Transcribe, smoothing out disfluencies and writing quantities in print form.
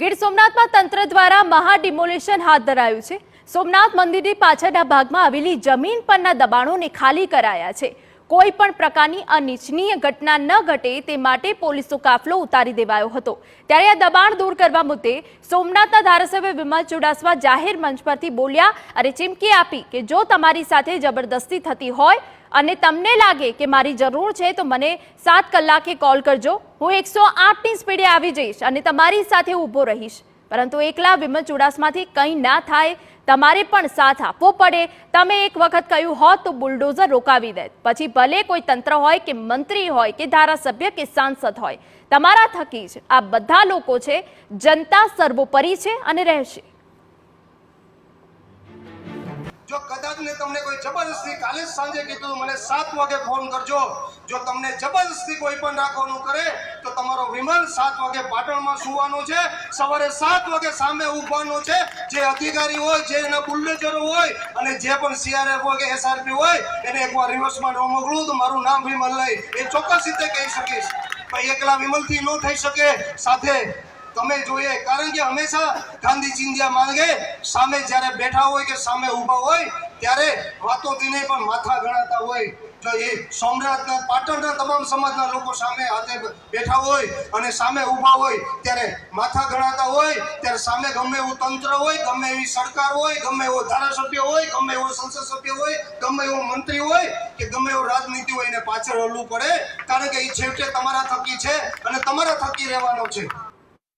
ગીર સોમનાથમાં તંત્ર દ્વારા મહા ડિમોલેશન હાથ ધરાયું છે। સોમનાથ મંદિરની પાછળના ભાગમાં આવેલી જમીન પરના દબાણોને ખાલી કરાયા છે। કોઈ પણ પ્રકારની અનિચ્છનીય ઘટના ન ઘટે તે માટે પોલીસનો કાફલો ઉતારી દેવાયો હતો। ત્યારે આ દબાણ દૂર કરવા મુદ્દે સોમનાથના ધારાસભ્ય વિમલ ચુડાસમા જાહેર મંચ પરથી બોલ્યા અને ચીમકી આપી કે જો તમારી સાથે જબરદસ્તી થતી હોય અને તમને લાગે કે મારી જરૂર છે તો મને 7 કલાકે કોલ કરજો, હું 108ની સ્પીડે આવી જઈશ અને તમારી સાથે ઊભો રહીશ। પરંતુ એકલા વિમલ ચુડાસમાથી કંઈ ના થાય, તમારે પણ સાથ આપવો પડે। તમે એક વખત કહ્યું હોત તો બુલડોઝર રોકાવી દે, પછી ભલે કોઈ તંત્ર હોય કે મંત્રી હોય કે ધારાસભ્ય કે સાંસદ હોય, તમારા થકી જ આ બધા લોકો છે। જનતા સર્વોપરી છે અને રહેશે। જો કદાચ ને તમને કોઈ જબરદસ્તી કાલે સાંજે કીધું મને 7 વાગે ફોન કરજો, જો તમને જબરદસ્તી કોઈ પણ રાખવાનું કરે તો તમારો વિમલ 7 વાગે પાટણમાં સુવાનો છે, સવારે 7 વાગે સામે ઊભવાનો છે। જે અધિકારી હોય, જે એના બુલડોઝરો હોય અને જે પણ સીઆરએફ હોય કે એસઆરપી હોય એને એકવાર રિવર્સમાં ન મોકલું તો મારું નામ વિમલ નહીં, એ ચોક્કસ રીતે કહી શકીશ। પણ એકલા વિમલથી ન થઈ શકે, સાથે તમે જોઈએ, કારણ કે હંમેશા ગાંધી ચિંધ્યા માંગે સામે જ્યારે બેઠા હોય કે સામે ઊભા હોય ત્યારે વાતોથી નહીં પણ માથા ગણાતા હોય। જો એ સોમનાથના પાટણના તમામ સમાજના લોકો સામે હાથે બેઠા હોય અને સામે ઊભા હોય ત્યારે માથા ગણાતા હોય, ત્યારે સામે ગમે એવું તંત્ર હોય, ગમે એવી સરકાર હોય, ગમે એવો ધારાસભ્ય હોય, ગમે એવો સંસદ સભ્ય હોય, ગમે એવો મંત્રી હોય કે ગમે એવો રાજનીતિ હોય, એને પાછળ હલવું પડે, કારણ કે એ છેવટે તમારા થકી છે અને તમારા થકી રહેવાનો છે।